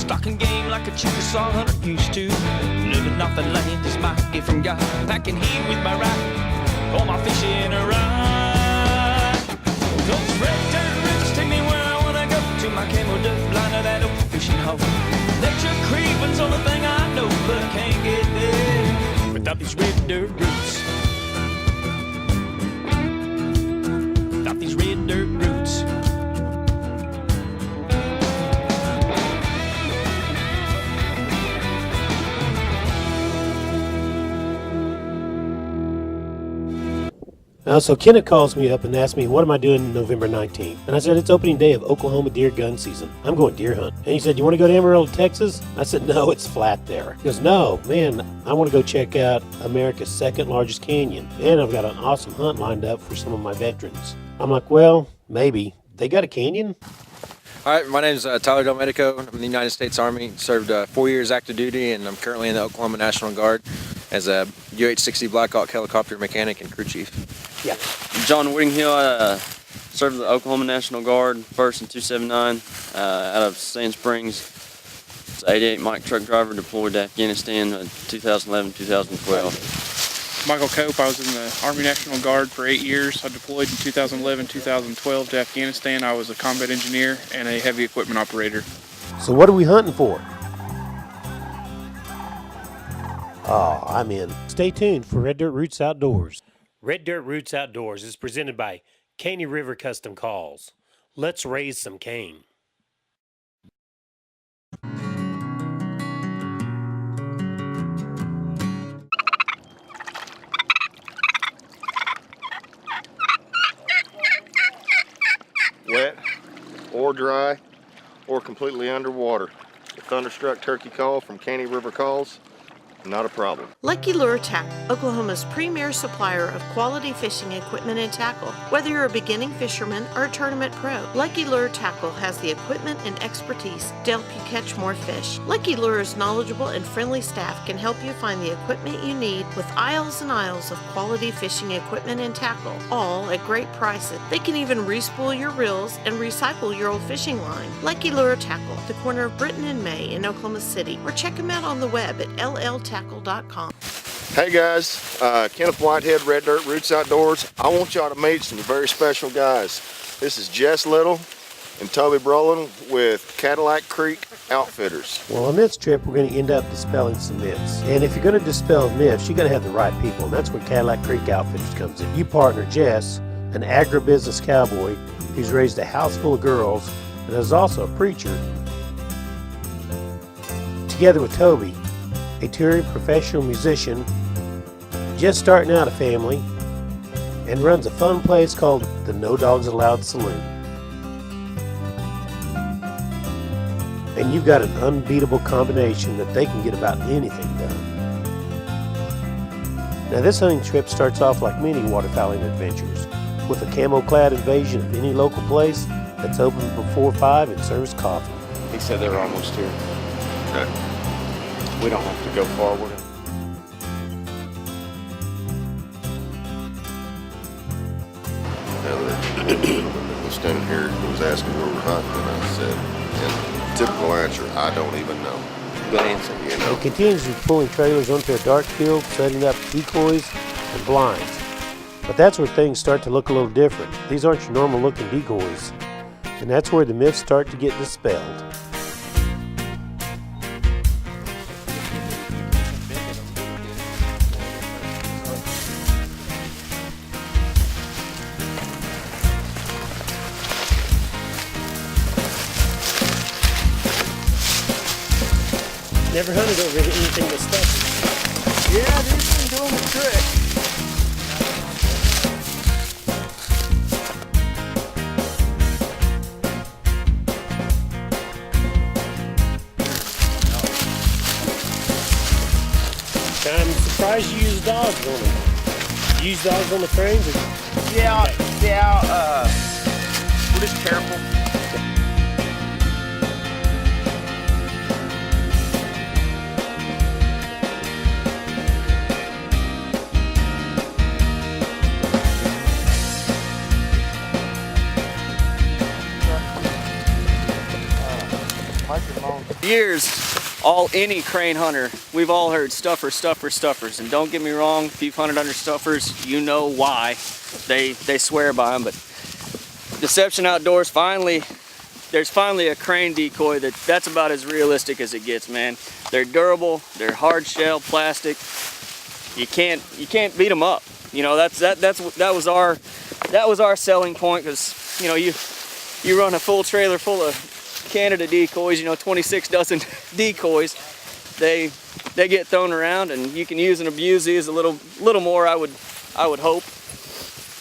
Stocking game like a Chickasaw hunter used to. Living off the land is my gift from God. Packing heat with my rifle, all my fishing around. Those red dirt roots take me where I wanna go. To my camel duck blind of that old fishing hole. Nature creeping's only thing I know, but I can't get there without these red dirt roots. Without these red dirt roots. So Kenneth calls me up and asks me, what am I doing November 19th? And I said, it's opening day of Oklahoma deer gun season. I'm going deer hunt. And he said, you want to go to Amarillo, Texas? I said, no, it's flat there. He goes, no, man, I want to go check out America's second largest canyon. And I've got an awesome hunt lined up for some of my veterans. I'm like, well, maybe. They got a canyon? All right, my name is Tyler Delmedico. I'm in the United States Army. Served 4 years active duty, and I'm currently in the Oklahoma National Guard as a UH-60 Black Hawk helicopter mechanic and crew chief. Yeah. John Whittinghill, I served the Oklahoma National Guard first in 279 out of Sand Springs. It's 88 Mike truck driver deployed to Afghanistan in 2011-2012. Michael Cope, I was in the Army National Guard for 8 years. I deployed in 2011-2012 to Afghanistan. I was a combat engineer and a heavy equipment operator. So what are we hunting for? Oh, I'm in. Stay tuned for Red Dirt Roots Outdoors. Red Dirt Roots Outdoors is presented by Caney River Custom Calls. Let's raise some cane. Wet or dry or completely underwater. The thunderstruck turkey call from Caney River Calls, not a problem. Lucky Lure Tackle, Oklahoma's premier supplier of quality fishing equipment and tackle. Whether you're a beginning fisherman or a tournament pro, Lucky Lure Tackle has the equipment and expertise to help you catch more fish. Lucky Lure's knowledgeable and friendly staff can help you find the equipment you need with aisles and aisles of quality fishing equipment and tackle, all at great prices. They can even respool your reels and recycle your old fishing line. Lucky Lure Tackle, the corner of Britton and May in Oklahoma City, or check them out on the web at lltackle.com. Hey guys, Kenneth Whitehead, Red Dirt Roots Outdoors. I want y'all to meet some very special guys. This is Jess Little and Toby Brolin with Cadillac Creek Outfitters. Well, on this trip, we're going to end up dispelling some myths. And if you're going to dispel myths, you got to have the right people. And that's where Cadillac Creek Outfitters comes in. You partner Jess, an agribusiness cowboy who's raised a house full of girls and is also a preacher, together with Toby, a touring professional musician, just starting out a family, and runs a fun place called the No Dogs Allowed Saloon. And you've got an unbeatable combination that they can get about anything done. Now this hunting trip starts off like many waterfowling adventures, with a camo-clad invasion of any local place that's open before 5 and serves coffee. He said they were almost here. Okay. We don't have to go far. We're gonna... The standing here was asking where we're hunting, and I said, in typical answer, I don't even know. Good answer. You know? It continues with pulling trailers onto a dark field, setting up decoys and blinds. But that's where things start to look a little different. These aren't your normal looking decoys. And that's where the myths start to get dispelled. Never hunted over anything that's stuck. Yeah, this been doing the trick. I'm surprised you use dogs on them. You use dogs on the cranes? Or... Yeah, we're just careful. years, any crane hunter, we've all heard stuffers, stuffers, stuffers. And don't get me wrong, if you've hunted under stuffers, you know why. They swear by them. But Deception Outdoors, there's finally a crane decoy that's about as realistic as it gets, man. They're durable, they're hard shell, plastic. You can't beat them up. You know, that was our selling point, because, you know, you run a full trailer full of Canada decoys, you know, 26 dozen decoys. They get thrown around, and you can use and abuse these a little more, I would hope.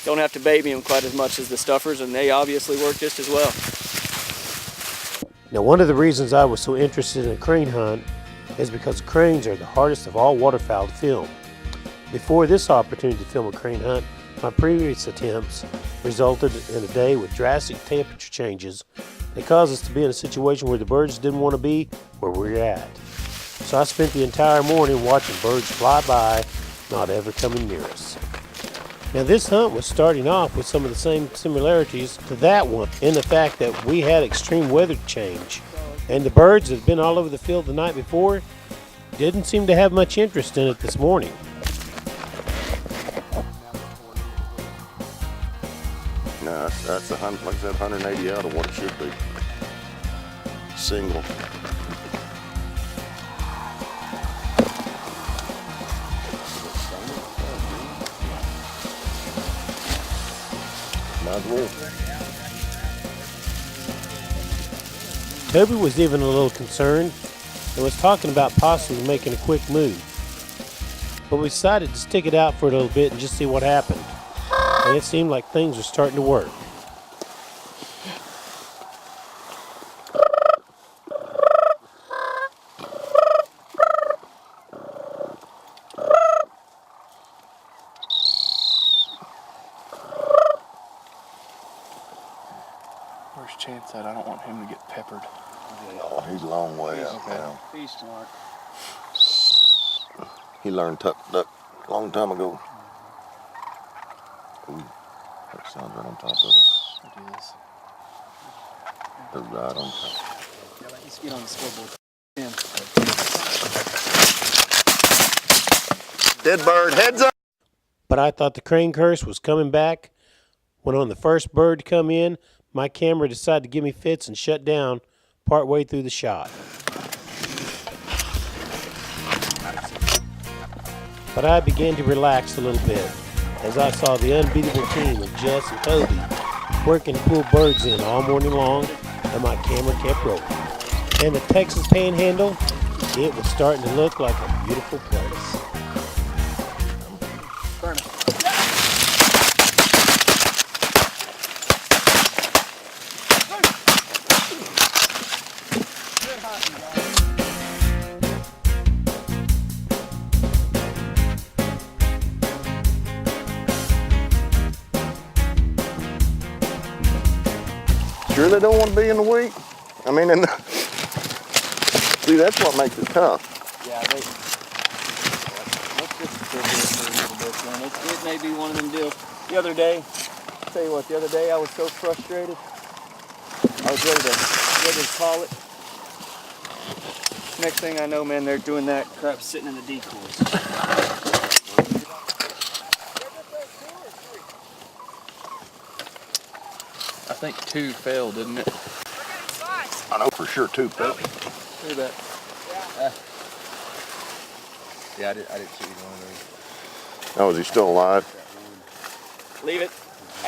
Don't have to baby them quite as much as the stuffers, and they obviously work just as well. Now, one of the reasons I was so interested in a crane hunt is because cranes are the hardest of all waterfowl to film. Before this opportunity to film a crane hunt, my previous attempts resulted in a day with drastic temperature changes that caused us to be in a situation where the birds didn't want to be where we were at. So I spent the entire morning watching birds fly by, not ever coming near us. Now, this hunt was starting off with some of the same similarities to that one, in the fact that we had extreme weather change, and the birds that had been all over the field the night before didn't seem to have much interest in it this morning. No, that's like I said, 180 out of what it should be. Single. Might as well. Toby was even a little concerned and was talking about possibly making a quick move. But we decided to stick it out for a little bit and just see what happened. And it seemed like things were starting to work. Where's Chance at? I don't want him to get peppered. Oh, he's a long way out now. He's smart. He learned tuck duck a long time ago. Ooh, that sounds right on top of us. It is. They're right on top. Yeah, let's get on the scoreboard. Yeah. Dead bird, heads up! But I thought the crane curse was coming back when, on the first bird to come in, my camera decided to give me fits and shut down partway through the shot. But I began to relax a little bit as I saw the unbeatable team of Jess and Toby working to pull birds in all morning long, and my camera kept rolling. And the Texas Panhandle, it was starting to look like a beautiful place. Sure they don't want to be in the wheat? I mean, see, that's what makes it tough. Yeah, let's just sit here for a little bit, man. It may be one of them deals. The other day, I'll tell you what, the other day I was so frustrated. I was ready to call it. Next thing I know, man, they're doing that crap sitting in the decoys. I think 2 failed, didn't it? I know for sure 2 failed. Who that? Yeah, I didn't see one of those. Oh, is he still alive? Leave it.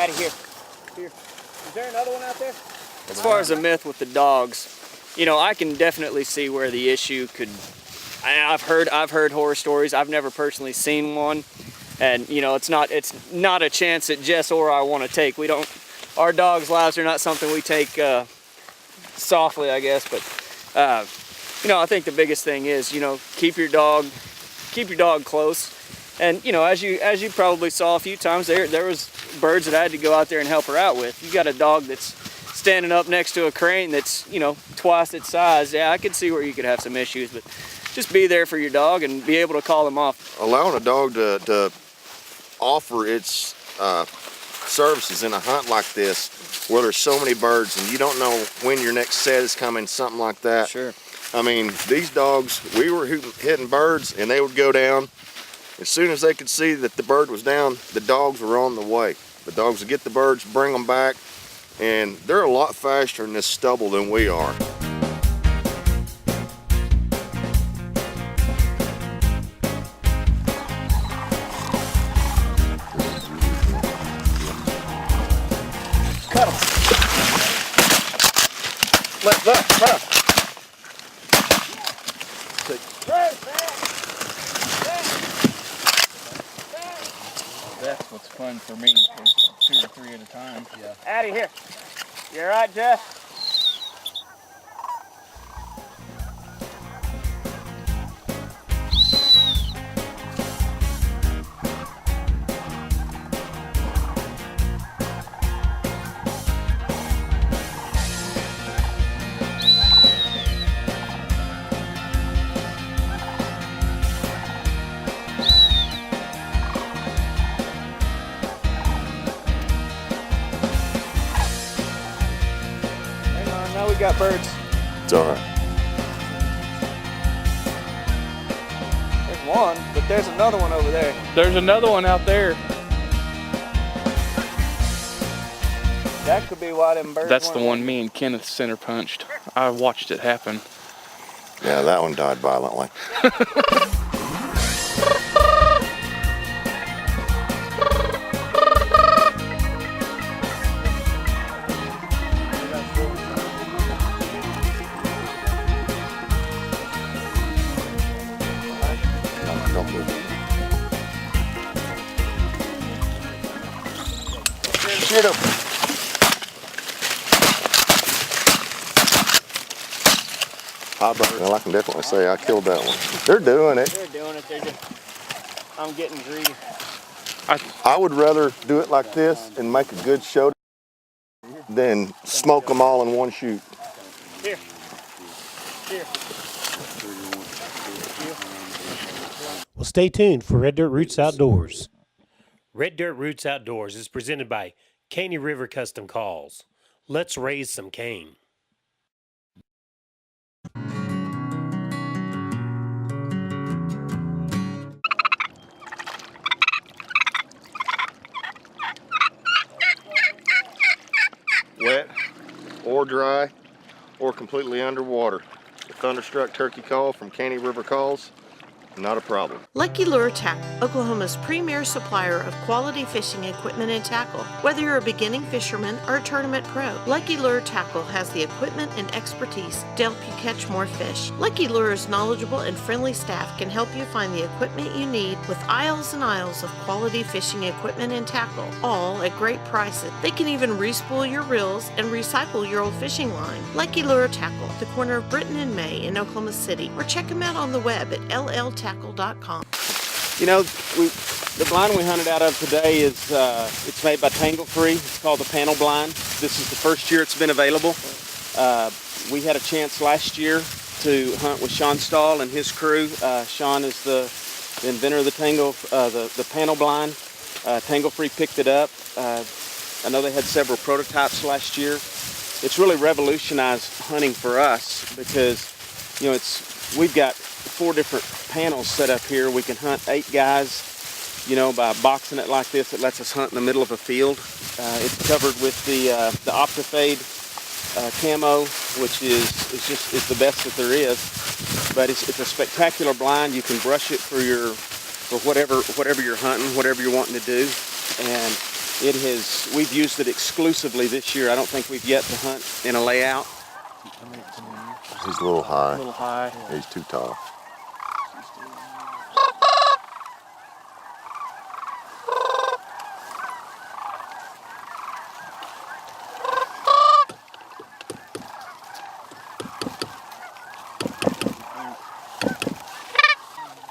Out of here. Here. Is there another one out there? As far as the myth with the dogs, you know, I can definitely see where the issue could. I've heard horror stories. I've never personally seen one, and you know, it's not a chance that Jess or I want to take. Our dogs' lives are not something we take softly, I guess. But you know, I think the biggest thing is, you know, keep your dog close. And you know, as you probably saw a few times, there was birds that I had to go out there and help her out with. You got a dog that's standing up next to a crane that's, you know, twice its size. Yeah, I could see where you could have some issues, but just be there for your dog and be able to call them off. Allowing a dog to offer its services in a hunt like this, where there's so many birds and you don't know when your next set is coming, something like that. Sure. I mean, these dogs, we were hitting birds and they would go down. As soon as they could see that the bird was down, the dogs were on the way. The dogs would get the birds, bring them back, and they're a lot faster in this stubble than we are. Cut them. Let up. That's what's fun for me, 2 or 3 at a time. Yeah. Out of here. You all right, Jeff? Now we got birds. It's all right. There's one, but there's another one over there. There's another one out there. That could be why them birds. That's the one me and Kenneth center punched. I watched it happen. Yeah, that one died violently. Don't move. Shoot him. Well, I can definitely say I killed that one. They're doing it. They're doing it. They're just. I'm getting greedy. I would rather do it like this and make a good show than smoke them all in one shoot. Here. Here. Well, stay tuned for Red Dirt Roots Outdoors. Red Dirt Roots Outdoors is presented by Caney River Custom Calls. Let's raise some cane. Wet or dry or completely underwater. The thunderstruck turkey call from Caney River Calls, not a problem. Lucky Lure Tackle, Oklahoma's premier supplier of quality fishing equipment and tackle. Whether you're a beginning fisherman or a tournament pro, Lucky Lure Tackle has the equipment and expertise to help you catch more fish. Lucky Lure's knowledgeable and friendly staff can help you find the equipment you need with aisles and aisles of quality fishing equipment and tackle, all at great prices. They can even respool your reels and recycle your old fishing line. Lucky Lure Tackle, the corner of Britton and May in Oklahoma City, or check them out on the web at lltackle.com. You know, the blind we hunted out of today is it's made by Tanglefree. It's called the panel blind. This is the first year it's been available. We had a chance last year to hunt with Sean Stahl and his crew. Sean is the inventor of the panel blind. Tanglefree picked it up. I know they had several prototypes last year. It's really revolutionized hunting for us because, you know, we've got 4 different panels set up here. We can hunt 8 guys, you know, by boxing it like this. It lets us hunt in the middle of a field. It's covered with the Optifade camo, which is the best that there is. But it's a spectacular blind. You can brush it for whatever you're hunting, whatever you're wanting to do. And we've used it exclusively this year. I don't think we've yet to hunt in a layout. He's a little high. A little high. He's too tall.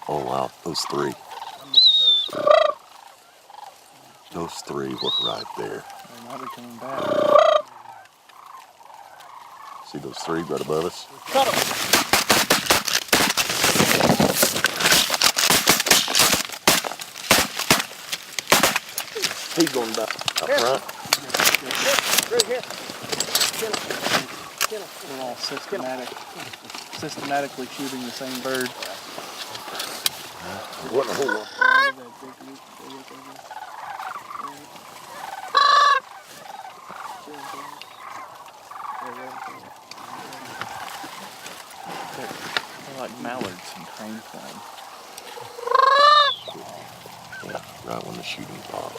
Oh wow, those 3. Those 3 were right there. They might be coming back. See those 3 right above us? Cut them. He's going to die. Up front. Right here. We're all systematically shooting the same bird. Wasn't a whole lot. They're like mallards and crane flying. Yeah, right when the shooting pops.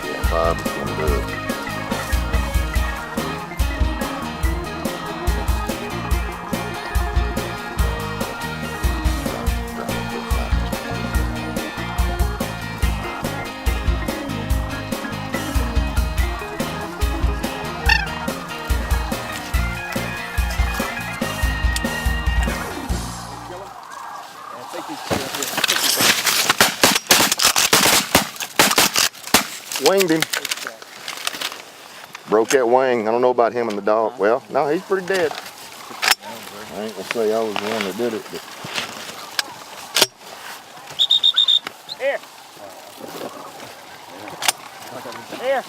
Yeah, 5 is gonna do it. Winged him. Broke that wing. I don't know about him and the dog. Well, no, he's pretty dead. I ain't gonna say I was the one that did it, but Here. Here.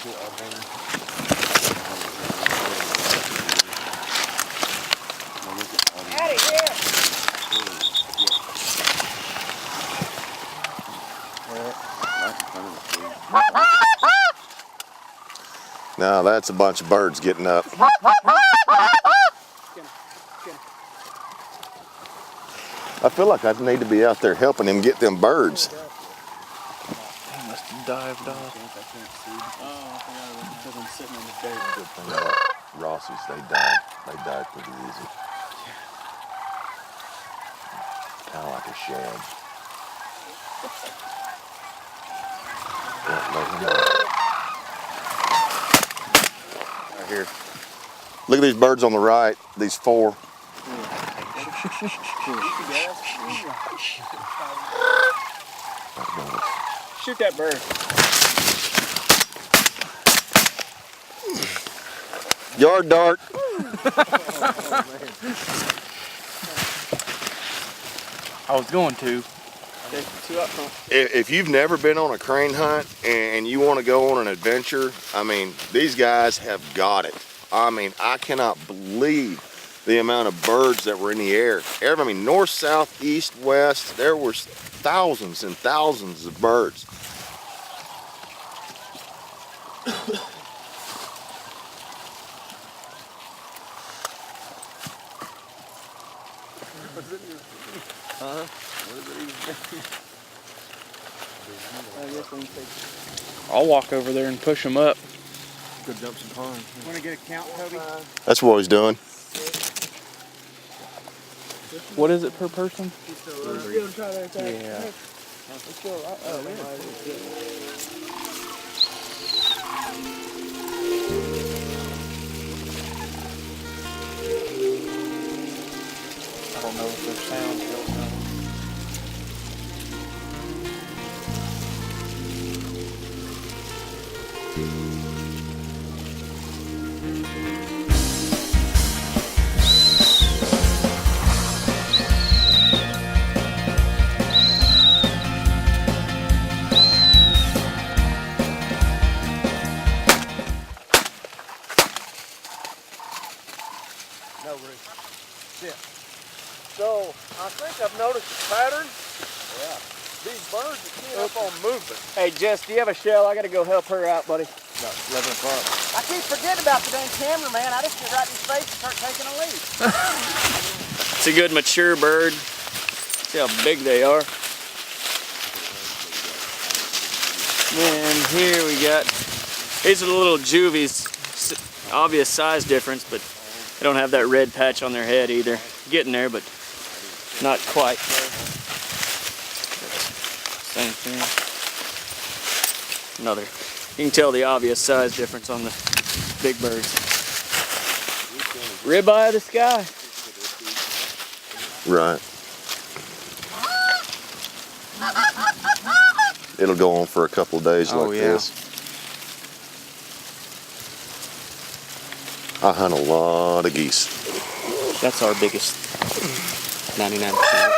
Addie, here. now that's a bunch of birds getting up. I feel like I need to be out there helping him get them birds. He must have dived off. Good thing about Rossies, they die pretty easy. Kind of like a shad. Right here. Look at these birds on the right, these 4. Shoot that bird. Yard dart. I was going to. Okay, 2 up front. If you've never been on a crane hunt and you want to go on an adventure, I mean, these guys have got it. I mean, I cannot believe the amount of birds that were in the air. I mean, north, south, east, west, there were thousands and thousands of birds. I'll walk over there and push them up. Go jump some ponds. Want to get a count, Toby? That's what he's doing. What is it per person? Yeah. I don't know if there's sound. No, Rick. Sit. So, I think I've noticed a pattern. Yeah. These birds are keying up on movement. Hey, Jess, do you have a shell? I got to go help her out, buddy. About 11 o'clock. I keep forgetting about the dang camera, man. I just get right in his face and start taking a lead. It's a good mature bird. See how big they are. And here we got, these are the little juvies. Obvious size difference, but they don't have that red patch on their head either. Getting there, but not quite. Same thing. Another. You can tell the obvious size difference on the big birds. Ribeye of the sky. Right. It'll go on for a couple of days like this. I hunt a lot of geese. That's our biggest 99%.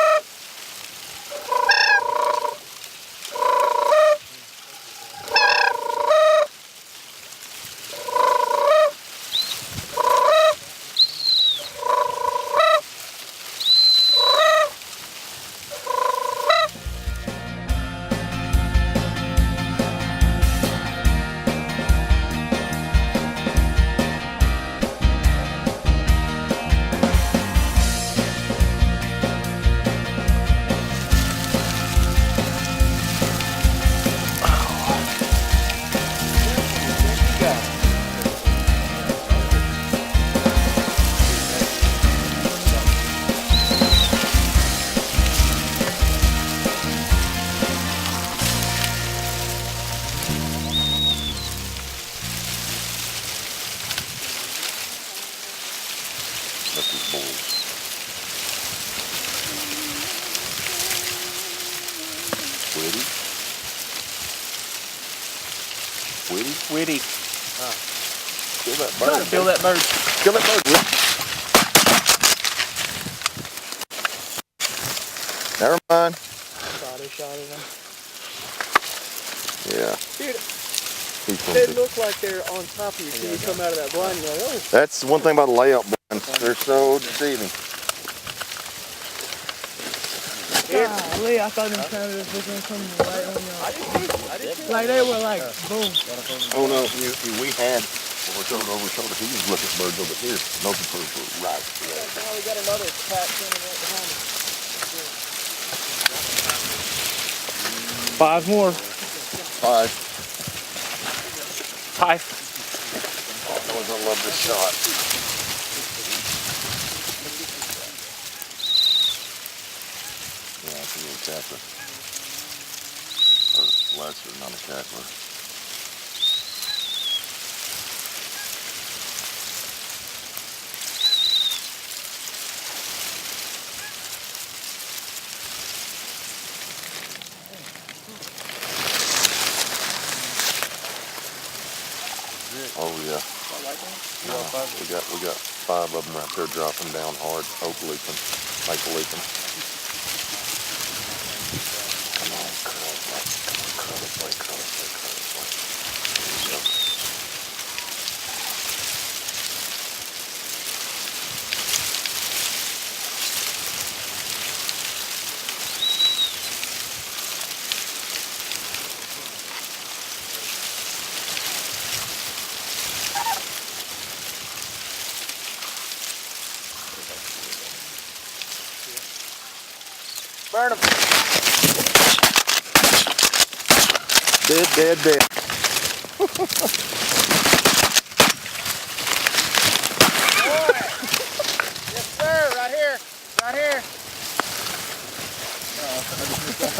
Witty. Kill that bird. Kill that bird. Kill that bird. Never mind. Shot at him. Yeah. Dude, they look like they're on top of you till you come out of that blind. You're like, oh. That's one thing about the layout blinds. They're so deceiving. Golly, I thought them cameras were going to come right on y'all. I did too. Like they were like, boom. Oh no, we had over shoulder. He was looking at birds over here. Those birds were right. Now we got another cat standing right behind us. 5 more. 5. 5. I love this shot. Yeah, it's a little cackler. Or lesser, not a cackler. Oh yeah. We got 5 of them right there dropping down hard, oak leaping, maple leaping. Come on, curl it, boy. There you go. Burn them. Dead. Yes, sir. Right here.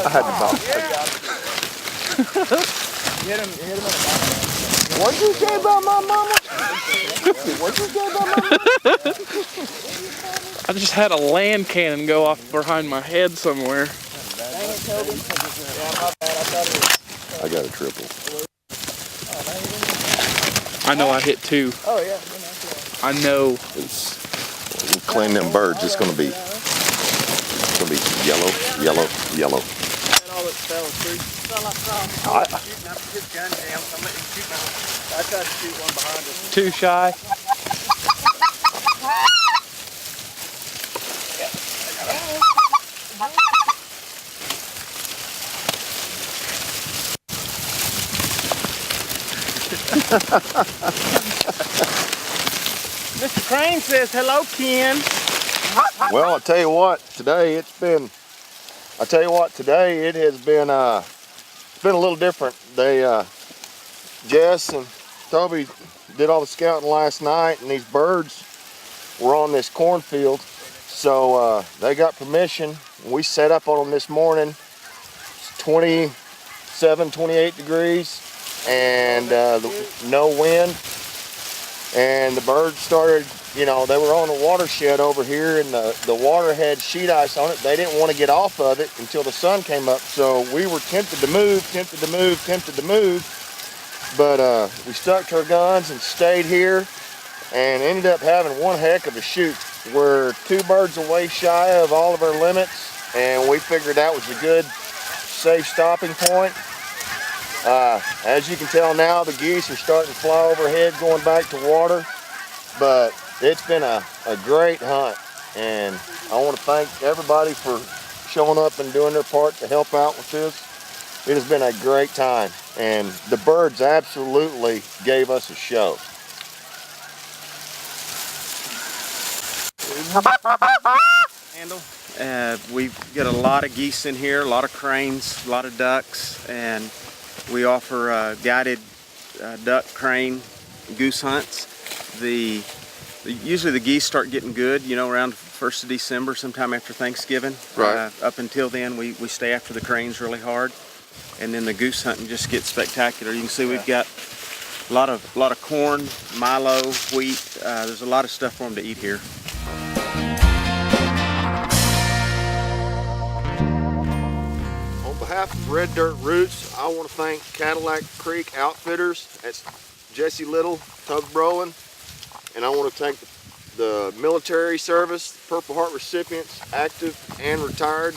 I had to bounce. Hit him in the bottom. What'd you say about my mama? I just had a land cannon go off behind my head somewhere. Dang it, Toby. Yeah, my bad. I thought it was. I got a triple. I know I hit 2. Oh, yeah. I know. When we clean them birds, it's gonna be yellow. And all that fell through. I his gun down, so I'm letting him shoot now. I tried to shoot one behind us. 2 shy. Mr. Crane says, hello, Ken. Well, I tell you what, today it has been it's been a little different. They Jess and Toby did all the scouting last night, and these birds were on this cornfield, so they got permission. We set up on them this morning. It's 27, 28 degrees, and no wind. And the birds started, you know, they were on a watershed over here, and the water had sheet ice on it. They didn't want to get off of it until the sun came up, so we were tempted to move, but we stuck to our guns and stayed here and ended up having one heck of a shoot. We're 2 birds away shy of all of our limits, and we figured that was a good, safe stopping point. As you can tell now, the geese are starting to fly overhead going back to water, but it's been a great hunt, and I want to thank everybody for showing up and doing their part to help out with this. It has been a great time, and the birds absolutely gave us a show. We get a lot of geese in here, a lot of cranes, a lot of ducks, and we offer guided duck, crane, goose hunts. Usually the geese start getting good, you know, around 1st of December, sometime after Thanksgiving. Right. Up until then, we stay after the cranes really hard, and then the goose hunting just gets spectacular. You can see we've got a lot of corn, milo, wheat. There's a lot of stuff for them to eat here. On behalf of Red Dirt Roots, I want to thank Cadillac Creek Outfitters. That's Jesse Little, Tug Brolin, and I want to thank the military service, Purple Heart recipients, active and retired.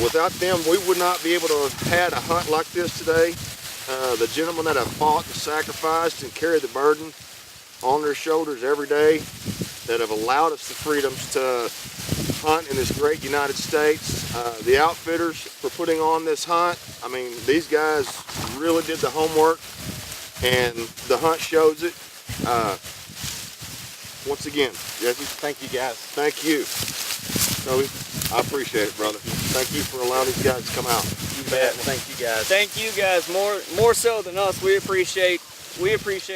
Without them, we would not be able to have had a hunt like this today. The gentlemen that have fought and sacrificed and carried the burden on their shoulders every day, that have allowed us the freedoms to hunt in this great United States. The outfitters for putting on this hunt. I mean, these guys really did the homework, and the hunt shows it. Once again, Jesse, thank you guys. Thank you. Toby, I appreciate it, brother. Thank you for allowing these guys to come out. You bet. Thank you guys. Thank you guys more so than us. We appreciate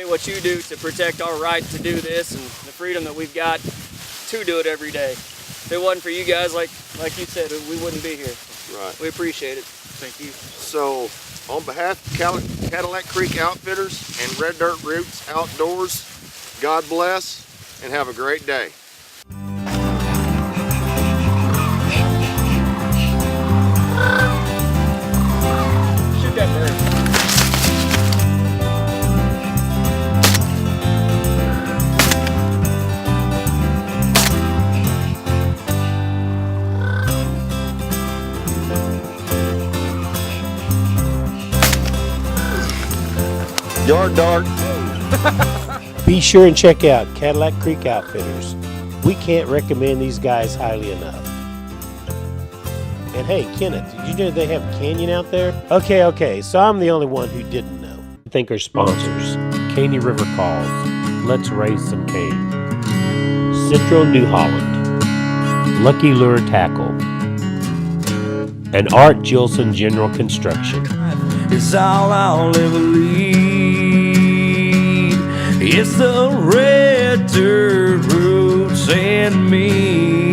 what you do to protect our right to do this and the freedom that we've got to do it every day. If it wasn't for you guys, like you said, we wouldn't be here. Right. We appreciate it. Thank you. So, on behalf of Cadillac Creek Outfitters and Red Dirt Roots Outdoors, God bless and have a great day. Shoot that bird. Yard dart. Be sure and check out Cadillac Creek Outfitters. We can't recommend these guys highly enough. And hey, Kenneth, did you know they have a canyon out there? Okay, so I'm the only one who didn't know. I think our sponsors, Caney River Calls, Let's Raise Some Cane, Central New Holland, Lucky Lure Tackle, and Art Gilson General Construction. It's all I'll ever lead. It's the Red Dirt Roots and me.